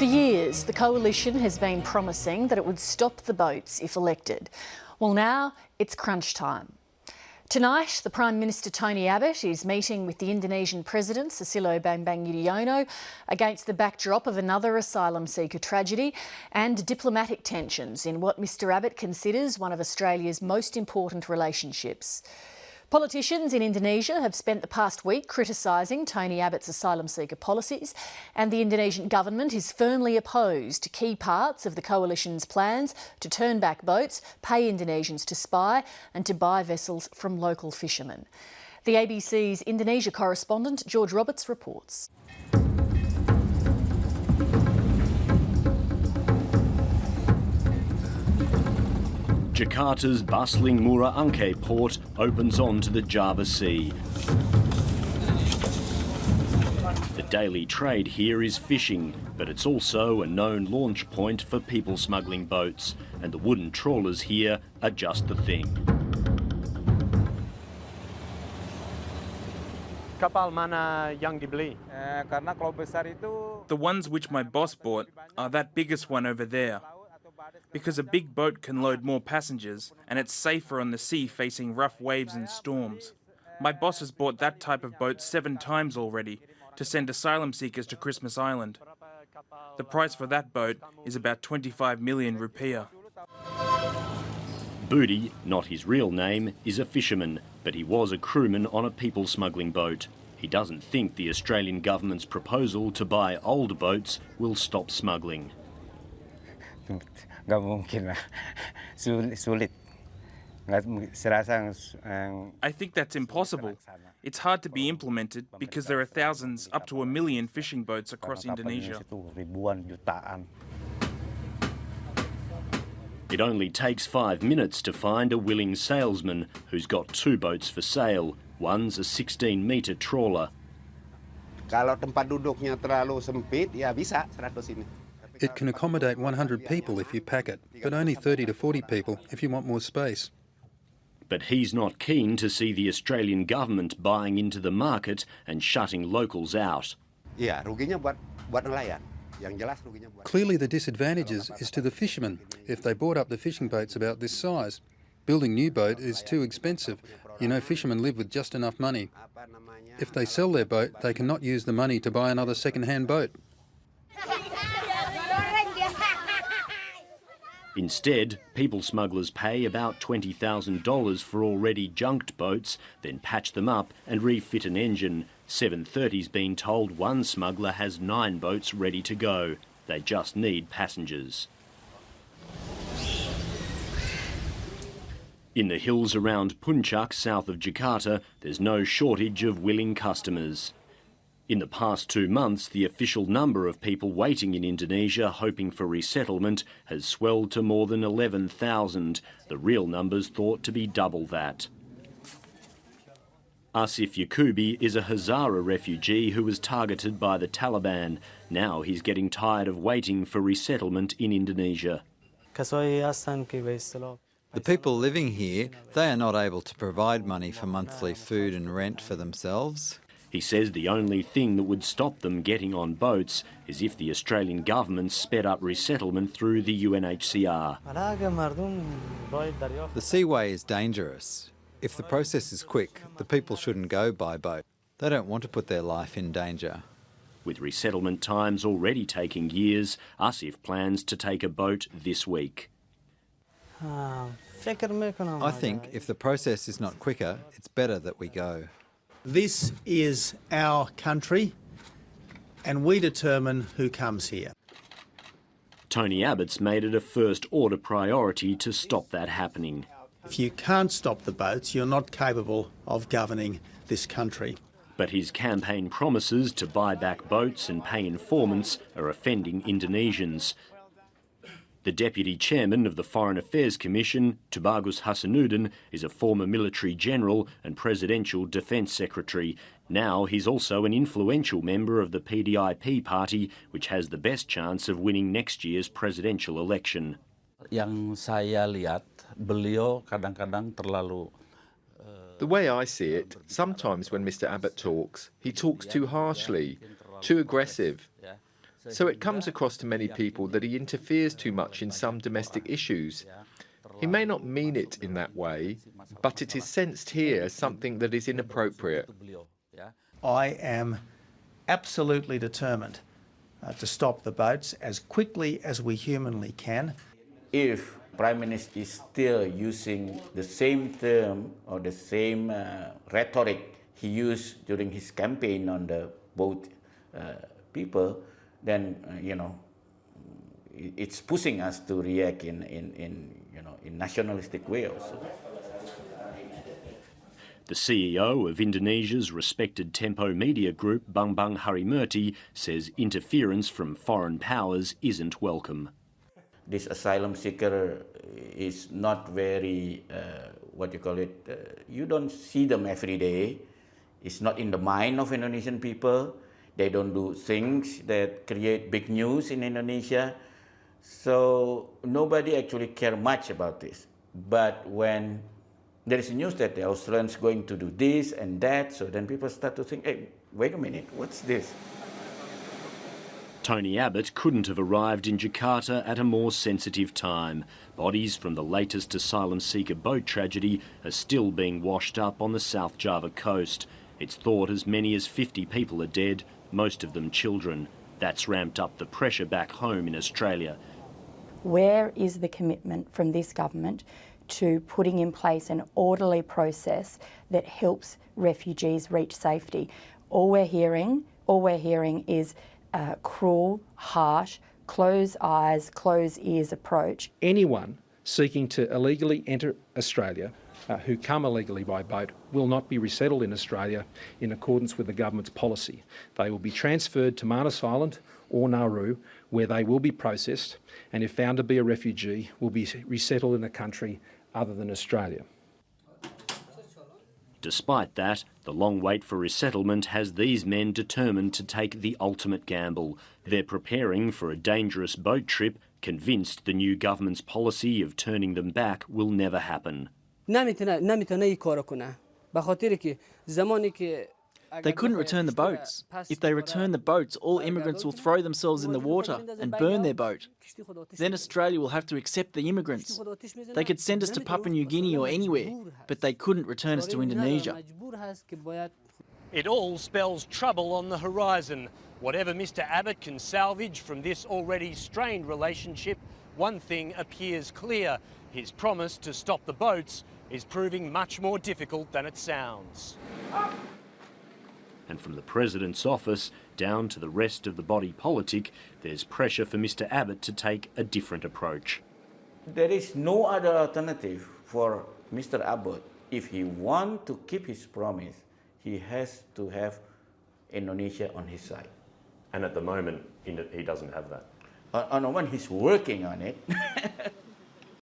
For years, the coalition has been promising that it would stop the boats if elected. Well, now it's crunch time. Tonight, the Prime Minister Tony Abbott is meeting with the Indonesian President Susilo Bambang Yudhoyono against the backdrop of another asylum seeker tragedy and diplomatic tensions in what Mr Abbott considers one of Australia's most important relationships. Politicians in Indonesia have spent the past week criticising Tony Abbott's asylum seeker policies, and the Indonesian government is firmly opposed to key parts of the coalition's plans to turn back boats, pay Indonesians to spy and to buy vessels from local fishermen. The ABC's Indonesia correspondent George Roberts reports. Jakarta's bustling Muara Angke port opens onto the Java Sea. The daily trade here is fishing, but it's also a known launch point for people smuggling boats, and the wooden trawlers here are just the thing. Kapal mana yang dibeli? Karena kalau besar itu. The ones which my boss bought are that biggest one over there. Because a big boat can load more passengers and it's safer on the sea facing rough waves and storms. My boss has bought that type of boat 7 times already to send asylum seekers to Christmas Island. The price for that boat is about 25 million rupiah. Budi, not his real name, is a fisherman, but he was a crewman on a people smuggling boat. He doesn't think the Australian government's proposal to buy old boats will stop smuggling. Nggak mungkin lah, sulit. I think that's impossible. It's hard to be implemented because there are thousands, up to 1 million fishing boats across Indonesia. It only takes 5 minutes to find a willing salesman who's got 2 boats for sale. One's a 16-metre trawler. Kalau tempat duduknya terlalu sempit, ya bisa 100 ini. It can accommodate 100 people if you pack it, but only 30 to 40 people if you want more space. But he's not keen to see the Australian government buying into the market and shutting locals out. Iya, ruginya buat nelayan. Yang jelas ruginya buat. Clearly the disadvantages is to the fishermen if they bought up the fishing boats about this size. Building new boat is too expensive. You know, fishermen live with just enough money. If they sell their boat, they cannot use the money to buy another second-hand boat. Instead, people smugglers pay about $20,000 for already junked boats, then patch them up and refit an engine. 730's been told one smuggler has 9 boats ready to go. They just need passengers. In the hills around Puncak, south of Jakarta, there's no shortage of willing customers. In the past 2 months, the official number of people waiting in Indonesia hoping for resettlement has swelled to more than 11,000. The real number's thought to be double that. Asif Yakubi is a Hazara refugee who was targeted by the Taliban. Now he's getting tired of waiting for resettlement in Indonesia. The people living here, they are not able to provide money for monthly food and rent for themselves. He says the only thing that would stop them getting on boats is if the Australian government sped up resettlement through the UNHCR. The seaway is dangerous. If the process is quick, the people shouldn't go by boat. They don't want to put their life in danger. With resettlement times already taking years, Asif plans to take a boat this week. I think if the process is not quicker, it's better that we go. This is our country, and we determine who comes here. Tony Abbott's made it a first-order priority to stop that happening. If you can't stop the boats, you're not capable of governing this country. But his campaign promises to buy back boats and pay informants are offending Indonesians. The Deputy Chairman of the Foreign Affairs Commission, Tubagus Hasanuddin, is a former military general and Presidential Defence Secretary. Now he's also an influential member of the PDIP party, which has the best chance of winning next year's presidential election. Yang saya lihat, beliau kadang-kadang terlalu. The way I see it, sometimes when Mr Abbott talks, he talks too harshly, too aggressive. So it comes across to many people that he interferes too much in some domestic issues. He may not mean it in that way, but it is sensed here as something that is inappropriate. I am absolutely determined to stop the boats as quickly as we humanly can. If Prime Minister is still using the same term or the same rhetoric he used during his campaign on the boat people, then it's pushing us to react in nationalistic way also. The CEO of Indonesia's respected Tempo media group, Bambang Harimurti, says interference from foreign powers isn't welcome. This asylum seeker is not very, you don't see them every day. It's not in the mind of Indonesian people. They don't do things that create big news in Indonesia. So nobody actually care much about this. But when there is news that the Australians going to do this and that, so then people start to think, hey, wait a minute, what's this? Tony Abbott couldn't have arrived in Jakarta at a more sensitive time. Bodies from the latest asylum seeker boat tragedy are still being washed up on the South Java coast. It's thought as many as 50 people are dead, most of them children. That's ramped up the pressure back home in Australia. Where is the commitment from this government to putting in place an orderly process that helps refugees reach safety? All we're hearing is a cruel, harsh, close eyes, close ears approach. Anyone seeking to illegally enter Australia who come illegally by boat will not be resettled in Australia in accordance with the government's policy. They will be transferred to Manus Island or Nauru, where they will be processed, and if found to be a refugee, will be resettled in a country other than Australia. Despite that, the long wait for resettlement has these men determined to take the ultimate gamble. They're preparing for a dangerous boat trip, convinced the new government's policy of turning them back will never happen. They couldn't return the boats. If they return the boats, all immigrants will throw themselves in the water and burn their boat. Then Australia will have to accept the immigrants. They could send us to Papua New Guinea or anywhere, but they couldn't return us to Indonesia. It all spells trouble on the horizon. Whatever Mr Abbott can salvage from this already strained relationship, one thing appears clear. His promise to stop the boats is proving much more difficult than it sounds. And from the President's office down to the rest of the body politic, there's pressure for Mr Abbott to take a different approach. There is no other alternative for Mr Abbott. If he wants to keep his promise, he has to have Indonesia on his side. And at the moment, he doesn't have that. On the one, he's working on it.